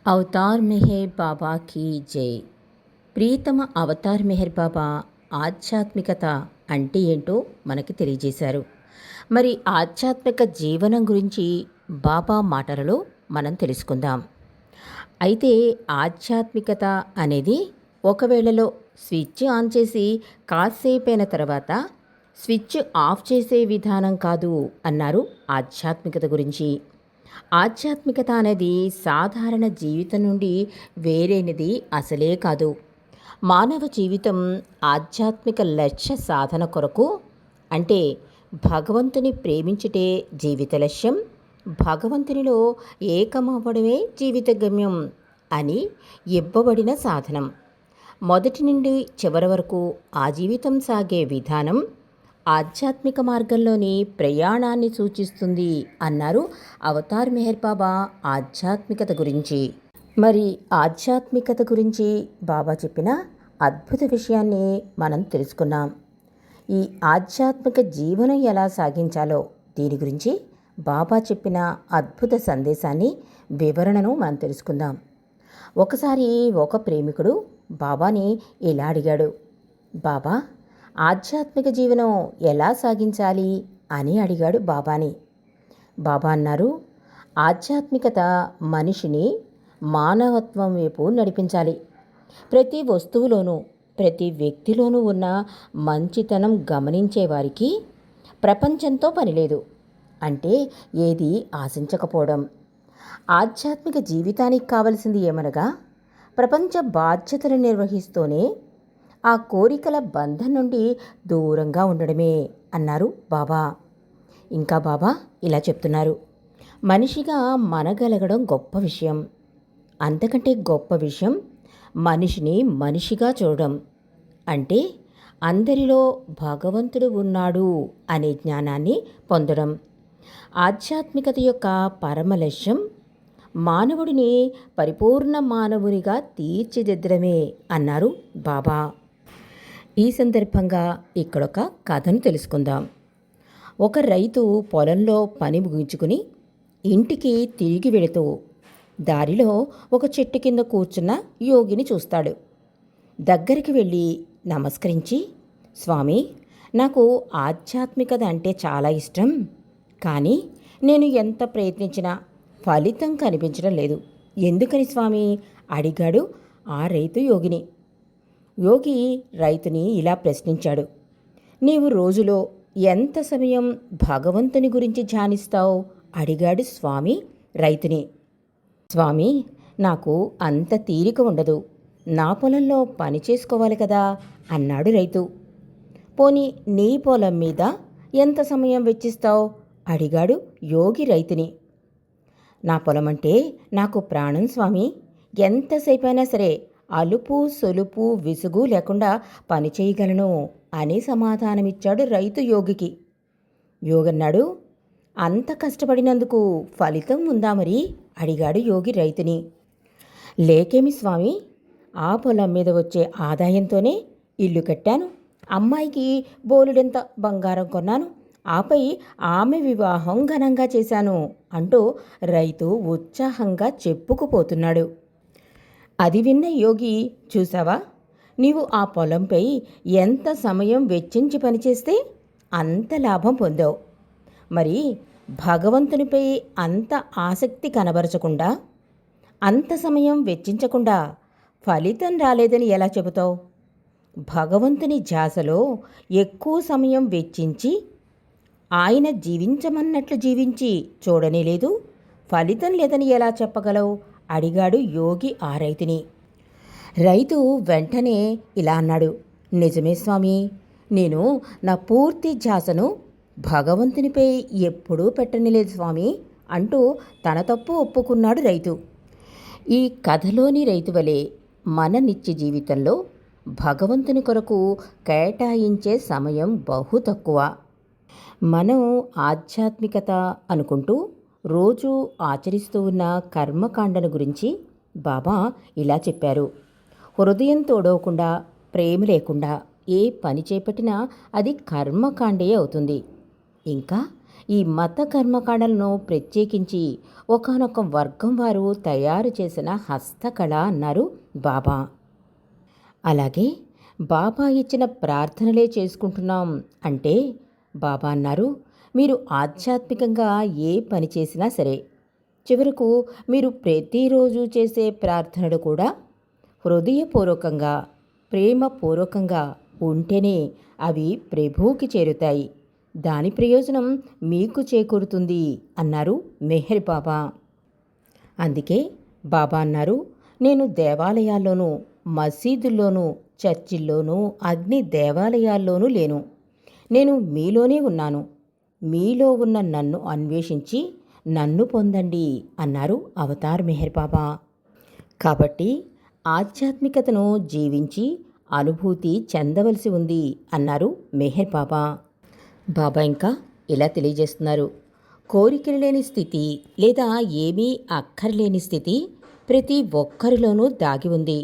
Avatar Meher బాబా key జై. ప్రియతమ Avatar Meher బాబా ఆధ్యాత్మికత అంటే ఏంటో మనకి తెలియజేశారు. మరి ఆధ్యాత్మిక జీవనం గురించి బాబా మాటలలో మనం తెలుసుకుందాం. అయితే ఆధ్యాత్మికత అనేది ఒకవేళలో స్విచ్ ఆన్ చేసి కాసేపైన తర్వాత స్విచ్ ఆఫ్ చేసే విధానం కాదు అన్నారు ఆధ్యాత్మికత గురించి. ఆధ్యాత్మికత అనేది సాధారణ జీవితం నుండి వేరైనది అసలే కాదు. మానవ జీవితం ఆధ్యాత్మిక లక్ష్య సాధన కొరకు, అంటే భగవంతుని ప్రేమించుటే జీవిత లక్ష్యం, భగవంతునిలో ఏకమవ్వడమే జీవిత గమ్యం అని ఇవ్వబడిన సాధనం. మొదటి నుండి చివరి వరకు ఆ జీవితం సాగే విధానం ఆధ్యాత్మిక మార్గంలోని ప్రయాణాన్ని సూచిస్తుంది అన్నారు అవతార్ మెహర్ బాబా ఆధ్యాత్మికత గురించి. మరి ఆధ్యాత్మికత గురించి బాబా చెప్పిన అద్భుత విషయాన్ని మనం తెలుసుకున్నాం. ఈ ఆధ్యాత్మిక జీవనం ఎలా సాగించాలో దీని గురించి బాబా చెప్పిన అద్భుత సందేశాన్ని, వివరణను మనం తెలుసుకుందాం. ఒకసారి ఒక ప్రేమికుడు బాబాని ఇలా అడిగాడు, బాబా, ఆధ్యాత్మిక జీవనం ఎలా సాగించాలి అని అడిగాడు బాబాని. బాబా అన్నారు, ఆధ్యాత్మికత మనిషిని మానవత్వం వైపు నడిపించాలి. ప్రతి వస్తువులోనూ, ప్రతి వ్యక్తిలోనూ ఉన్న మంచితనం గమనించేవారికి ప్రపంచంతో పనిలేదు, అంటే ఏది ఆశించకపోవడం. ఆధ్యాత్మిక జీవితానికి కావలసింది ఏమనగా ప్రపంచ బాధ్యతలు నిర్వహిస్తూనే ఆ కోరికల బంధం నుండి దూరంగా ఉండడమే అన్నారు బాబా. ఇంకా బాబా ఇలా చెప్తున్నారు, మనిషిగా మనగలగడం గొప్ప విషయం, అంతకంటే గొప్ప విషయం మనిషిని మనిషిగా చూడడం, అంటే అందరిలో భగవంతుడు ఉన్నాడు అనే జ్ఞానాన్ని పొందడం. ఆధ్యాత్మికత యొక్క పరమ లక్ష్యం మానవుడిని పరిపూర్ణ మానవునిగా తీర్చిదిద్దడమే అన్నారు బాబా. ఈ సందర్భంగా ఇక్కడొక కథను తెలుసుకుందాం. ఒక రైతు పొలంలో పని ముగించుకుని ఇంటికి తిరిగి వెళుతూ దారిలో ఒక చెట్టు కింద కూర్చున్న యోగిని చూస్తాడు. దగ్గరికి వెళ్ళి నమస్కరించి, స్వామి, నాకు ఆధ్యాత్మికత అంటే చాలా ఇష్టం, కానీ నేను ఎంత ప్రయత్నించినా ఫలితం కనిపించడం లేదు. ఎందుకని స్వామి అడిగాడు ఆ రైతు యోగిని. యోగి రైతుని ఇలా ప్రశ్నించాడు, నీవు రోజులో ఎంత సమయం భగవంతుని గురించి ధ్యానిస్తావు అడిగాడు స్వామి రైతుని. స్వామి, నాకు అంత తీరిక ఉండదు, నా పొలంలో పని చేసుకోవాలి కదా అన్నాడు రైతు. పోనీ నీ పొలం మీద ఎంత సమయం వెచ్చిస్తావు అడిగాడు యోగి రైతుని. నా పొలం అంటే నాకు ప్రాణం స్వామి, ఎంతసేపైనా సరే అలుపు సొలుపు విసుగు లేకుండా పని చేయగలను అని సమాధానమిచ్చాడు రైతు యోగికి. యోగన్నాడు, అంత కష్టపడినందుకు ఫలితం ఉందా మరి అడిగాడు యోగి రైతుని. లేకేమి స్వామి, ఆ పొలం మీద వచ్చే ఆదాయంతోనే ఇల్లు కట్టాను, అమ్మాయికి బోలెడంత బంగారం కొన్నాను, ఆపై ఆమె వివాహం ఘనంగా చేశాను అంటూ రైతు ఉత్సాహంగా చెప్పుకుపోతున్నాడు. అది విన్న యోగి, చూసావా, నీవు ఆ పొలంపై ఎంత సమయం వెచ్చించి పనిచేస్తే అంత లాభం పొందావు. మరి భగవంతునిపై అంత ఆసక్తి కనబరచకుండా, అంత సమయం వెచ్చించకుండా ఫలితం రాలేదని ఎలా చెబుతావు? భగవంతుని ధ్యాసలో ఎక్కువ సమయం వెచ్చించి ఆయన జీవించమన్నట్లు జీవించి చూడనే లేదు, ఫలితం లేదని ఎలా చెప్పగలవు అడిగాడు యోగి ఆ రైతుని. రైతు వెంటనే ఇలా అన్నాడు, నిజమే స్వామి, నేను నా పూర్తి ధ్యాసను భగవంతునిపై ఎప్పుడూ పెట్టనిలేదు స్వామి అంటూ తన తప్పు ఒప్పుకున్నాడు రైతు. ఈ కథలోని రైతు వలె మన నిత్య జీవితంలో భగవంతుని కొరకు కేటాయించే సమయం బహు తక్కువ. మనం ఆధ్యాత్మికత అనుకుంటూ రోజు ఆచరిస్తూ ఉన్న కర్మకాండను గురించి బాబా ఇలా చెప్పారు. హృదయం తోడవకుండా, ప్రేమ లేకుండా ఏ పని చేపట్టినా అది కర్మకాండే అవుతుంది. ఇంకా ఈ మత కర్మకాండలను ప్రత్యేకించి ఒకానొక వర్గం వారు తయారు చేసిన హస్తకళ అన్నారు బాబా. అలాగే బాబా ఇచ్చిన ప్రార్థనలే చేసుకుంటున్నాం అంటే బాబా అన్నారు, మీరు ఆధ్యాత్మికంగా ఏ పని చేసినా సరే చివరకు మీరు ప్రతిరోజు చేసే ప్రార్థనలు కూడా హృదయపూర్వకంగా ప్రేమపూర్వకంగా ఉంటేనే అవి ప్రభువుకి చేరుతాయి. దాని ప్రయోజనం మీకు చేకూరుతుంది అన్నారు మెహర్ బాబా. అందుకే బాబా అన్నారు, నేను దేవాలయాల్లోనూ మసీదుల్లోనూ చర్చిల్లోనూ అగ్ని దేవాలయాల్లోనూ లేను. నేను మీలోనే ఉన్నాను. మీలో ఉన్న నన్ను అన్వేషించి నన్ను పొందండి అన్నారు అవతార్ మెహర్ బాబా. కాబట్టి ఆధ్యాత్మికతను జీవించి అనుభూతి చెందవలసి ఉంది అన్నారు మెహర్ బాబా. బాబా ఇంకా ఇలా తెలియజేస్తున్నారు, కోరికలు లేని స్థితి లేదా ఏమీ అక్కర్లేని స్థితి ప్రతి ఒక్కరిలోనూ దాగి ఉంది.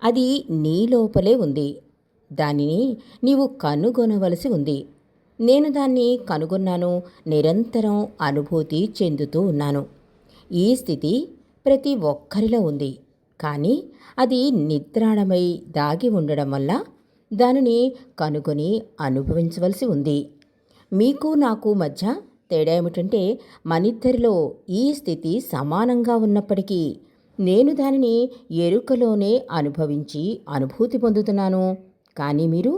అది నీ లోపలే ఉంది. దానిని నీవు కనుగొనవలసి ఉంది. నేను దాన్ని కనుగొన్నాను, నిరంతరం అనుభూతి చెందుతూ ఉన్నాను. ఈ స్థితి ప్రతి ఒక్కరిలో ఉంది. కానీ అది నిద్రాణమై దాగి ఉండడం వల్ల దానిని కనుగొని అనుభవించవలసి ఉంది. మీకు నాకు మధ్య తేడా ఏమిటంటే మనిద్దరిలో ఈ స్థితి సమానంగా ఉన్నప్పటికీ నేను దానిని ఎరుకలోనే అనుభవించి అనుభూతి పొందుతున్నాను. కానీ మీరు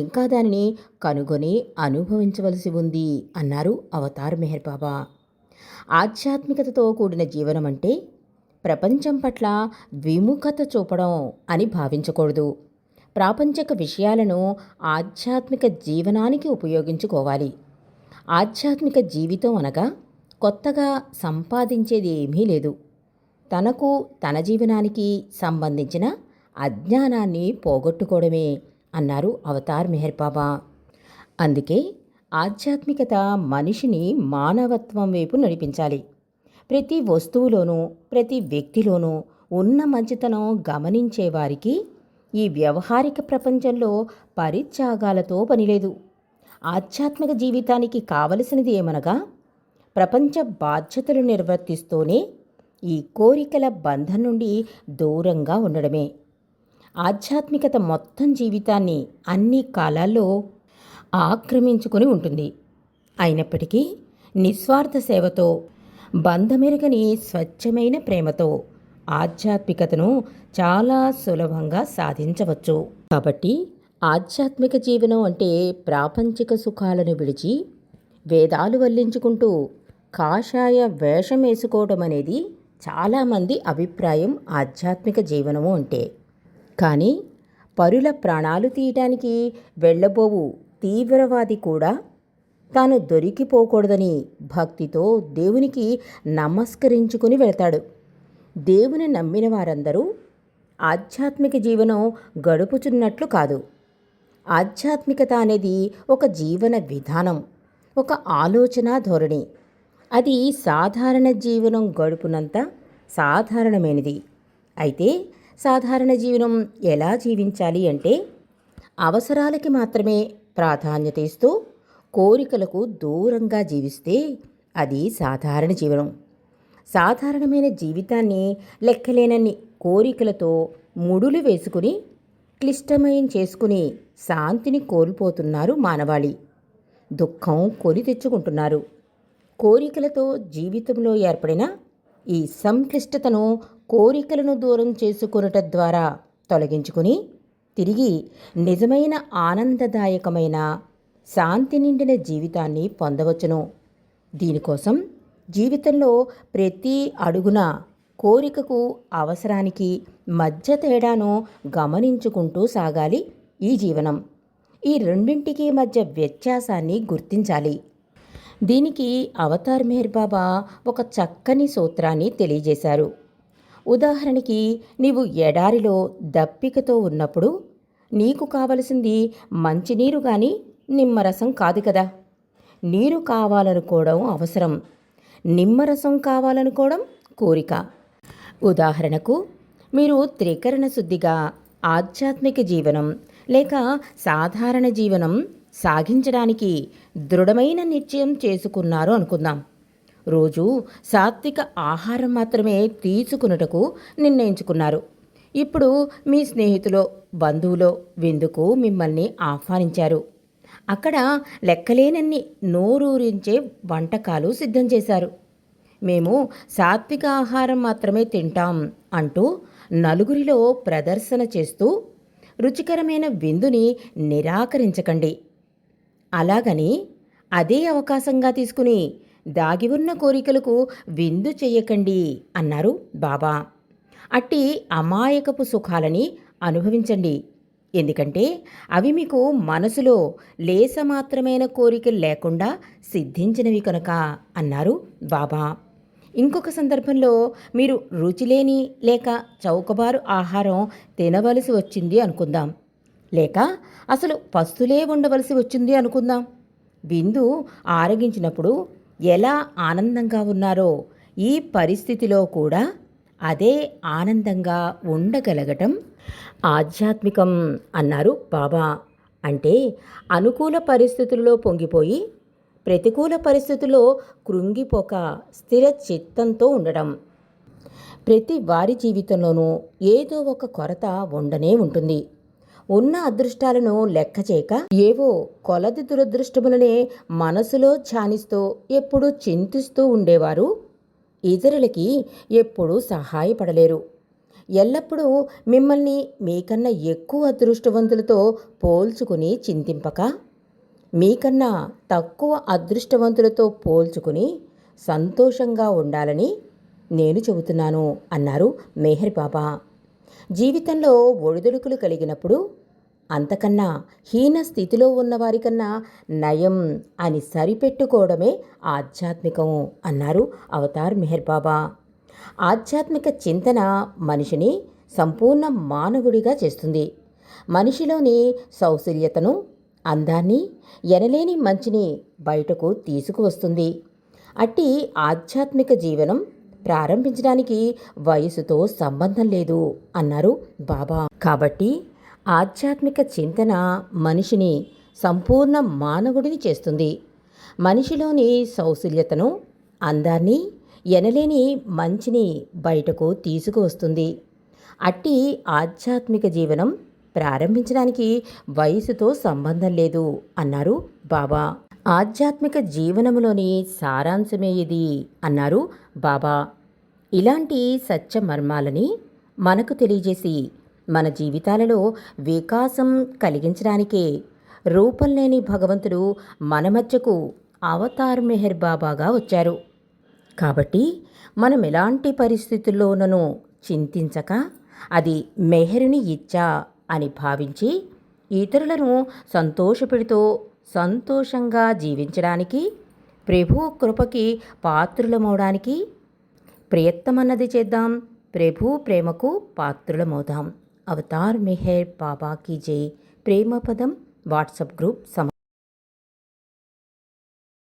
ఇంకా దానిని కనుగొని అనుభవించవలసి ఉంది అన్నారు అవతార్ మెహర్ బాబా. ఆధ్యాత్మికతతో కూడిన జీవనం అంటే ప్రపంచం పట్ల విముఖత చూపడం అని భావించకూడదు. ప్రాపంచిక విషయాలను ఆధ్యాత్మిక జీవనానికి ఉపయోగించుకోవాలి. ఆధ్యాత్మిక జీవితం అనగా కొత్తగా సంపాదించేది ఏమీ లేదు. తనకు తన జీవనానికి సంబంధించిన అజ్ఞానాన్ని పోగొట్టుకోవడమే అన్నారు అవతార్ మెహర్ బాబా. అందుకే ఆధ్యాత్మికత మనిషిని మానవత్వం వైపు నడిపించాలి. ప్రతి వస్తువులోనూ ప్రతి వ్యక్తిలోనూ ఉన్న మంచితనం గమనించేవారికి ఈ వ్యవహారిక ప్రపంచంలో పరిత్యాగాలతో పనిలేదు. ఆధ్యాత్మిక జీవితానికి కావలసినది ఏమనగా ప్రపంచ బాధ్యతలు నిర్వర్తిస్తూనే ఈ కోరికల బంధం నుండి దూరంగా ఉండడమే. ఆధ్యాత్మికత మొత్తం జీవితాన్ని అన్ని కాలాల్లో ఆక్రమించుకొని ఉంటుంది. అయినప్పటికీ నిస్వార్థ సేవతో బంధమెరుగని స్వచ్ఛమైన ప్రేమతో ఆధ్యాత్మికతను చాలా సులభంగా సాధించవచ్చు. కాబట్టి ఆధ్యాత్మిక జీవనం అంటే ప్రాపంచిక సుఖాలను విడిచి వేదాలు వల్లించుకుంటూ కాషాయ వేషం వేసుకోవడం అనేది చాలామంది అభిప్రాయం ఆధ్యాత్మిక జీవనము అంటే. కానీ పరుల ప్రాణాలు తీయటానికి వెళ్ళబోవు తీవ్రవాది కూడా తాను దొరికిపోకూడదని భక్తితో దేవునికి నమస్కరించుకుని వెళ్తాడు. దేవుని నమ్మిన వారందరూ ఆధ్యాత్మిక జీవనం గడుపుచున్నట్లు కాదు. ఆధ్యాత్మికత అనేది ఒక జీవన విధానం, ఒక ఆలోచన ధోరణి. అది సాధారణ జీవనం గడుపునంత సాధారణమైనది. అయితే సాధారణ జీవనం ఎలా జీవించాలి అంటే అవసరాలకి మాత్రమే ప్రాధాన్యత ఇస్తూ కోరికలకు దూరంగా జీవిస్తే అది సాధారణ జీవనం. సాధారణమైన జీవితాన్ని లెక్కలేనన్ని కోరికలతో ముడులు వేసుకుని క్లిష్టమయం చేసుకుని శాంతిని కోల్పోతున్నారు మానవాళి. దుఃఖం కొని తెచ్చుకుంటున్నారు. కోరికలతో జీవితంలో ఏర్పడిన ఈ సంక్లిష్టతను కోరికలను దూరం చేసుకొనుట ద్వారా తొలగించుకుని తిరిగి నిజమైన ఆనందదాయకమైన శాంతి నిండిన జీవితాన్ని పొందవచ్చును. దీనికోసం జీవితంలో ప్రతి అడుగున కోరికకు అవసరానికి మధ్య తేడాను గమనించుకుంటూ సాగాలి ఈ జీవనం. ఈ రెండింటికి మధ్య వ్యత్యాసాన్ని గుర్తించాలి. దీనికి అవతార్ మెహర్ బాబా ఒక చక్కని సూత్రాన్ని తెలియజేశారు. ఉదాహరణకి నీవు ఎడారిలో దప్పికతో ఉన్నప్పుడు నీకు కావలసింది మంచినీరు కానీ నిమ్మరసం కాదు కదా. నీరు కావాలనుకోవడం అవసరం, నిమ్మరసం కావాలనుకోవడం కోరిక. ఉదాహరణకు మీరు త్రికరణ శుద్ధిగా ఆధ్యాత్మిక జీవనం లేక సాధారణ జీవనం సాగించడానికి దృఢమైన నిశ్చయం చేసుకున్నారు అనుకుందాం. రోజు సాత్విక ఆహారం మాత్రమే తీసుకున్నటకు నిర్ణయించుకున్నారు. ఇప్పుడు మీ స్నేహితులో బంధువులో విందుకు మిమ్మల్ని ఆహ్వానించారు. అక్కడ లెక్కలేనన్ని నోరూరించే వంటకాలు సిద్ధం చేశారు. మేము సాత్విక ఆహారం మాత్రమే తింటాం అంటూ నలుగురిలో ప్రదర్శన చేస్తూ రుచికరమైన విందుని నిరాకరించకండి. అలాగని అదే అవకాశంగా తీసుకుని దాగి ఉన్న కోరికలకు విందు చెయ్యకండి అన్నారు బాబా. అట్టి అమాయకపు సుఖాలని అనుభవించండి. ఎందుకంటే అవి మీకు మనసులో లేసమాత్రమైన కోరికలు లేకుండా సిద్ధించినవి కనుక అన్నారు బాబా. ఇంకొక సందర్భంలో మీరు రుచిలేని లేక చౌకబారు ఆహారం తినవలసి వచ్చింది అనుకుందాం, లేక అసలు పస్తులే ఉండవలసి వచ్చింది అనుకుందాం. విందు ఆరగించినప్పుడు ఎలా ఆనందంగా ఉన్నారో ఈ పరిస్థితిలో కూడా అదే ఆనందంగా ఉండగలగటం ఆధ్యాత్మికం అన్నారు బాబా. అంటే అనుకూల పరిస్థితుల్లో పొంగిపోయి ప్రతికూల పరిస్థితుల్లో కృంగిపోక స్థిర చిత్తంతో ఉండడం. ప్రతి వారి జీవితంలోనూ ఏదో ఒక కొరత ఉండనే ఉంటుంది. ఉన్న అదృష్టాలను లెక్క చేయక ఏవో కొలది దురదృష్టములనే మనసులో ధ్యానిస్తూ ఎప్పుడూ చింతిస్తూ ఉండేవారు ఇతరులకి ఎప్పుడూ సహాయపడలేరు. ఎల్లప్పుడూ మిమ్మల్ని మీకన్నా ఎక్కువ అదృష్టవంతులతో పోల్చుకుని చింతింపక మీకన్నా తక్కువ అదృష్టవంతులతో పోల్చుకుని సంతోషంగా ఉండాలని నేను చెబుతున్నాను అన్నారు మెహర్ బాబా. జీవితంలో ఒడిదుడుకులు కలిగినప్పుడు అంతకన్నా హీన స్థితిలో ఉన్నవారికన్నా నయం అని సరిపెట్టుకోవడమే ఆధ్యాత్మికం అన్నారు అవతార్ మెహర్ బాబా. ఆధ్యాత్మిక చింతన మనిషిని సంపూర్ణ మానవుడిగా చేస్తుంది. మనిషిలోని సౌశల్యతను, అందాన్ని, ఎనలేని మంచిని బయటకు తీసుకువస్తుంది. అట్టి ఆధ్యాత్మిక జీవనం ప్రారంభించడానికి వయసుతో సంబంధం లేదు అన్నారు బాబా. కాబట్టి ఆధ్యాత్మిక చింతన మనిషిని సంపూర్ణ మానవుడిని చేస్తుంది. మనిషిలోని సౌశల్యతను, అందాన్ని, ఎనలేని మంచిని బయటకు తీసుకువస్తుంది. అట్టి ఆధ్యాత్మిక జీవనం ప్రారంభించడానికి వయసుతో సంబంధం లేదు అన్నారు బాబా. ఆధ్యాత్మిక జీవనములోని సారాంశమే ఇది అన్నారు బాబా. ఇలాంటి సత్య మర్మాలని మనకు తెలియజేసి మన జీవితాలలో వికాసం కలిగించడానికే రూపం లేని భగవంతుడు మన మధ్యకు అవతార్ మెహర్ బాబాగా వచ్చారు. కాబట్టి మనం ఎలాంటి పరిస్థితుల్లోనూ చింతించక అది మెహరుని ఇచ్చా అని భావించి ఇతరులను సంతోషపెడుతూ సంతోషంగా జీవించడానికి, ప్రభు కృపకి పాత్రులమవడానికి ప్రయత్నమన్నది చేద్దాం. ప్రభు ప్రేమకు పాత్రులమవుదాం. అవతార్ మెహర్ బాబా కీ జై. ప్రేమ పదం వాట్సాప్ గ్రూప్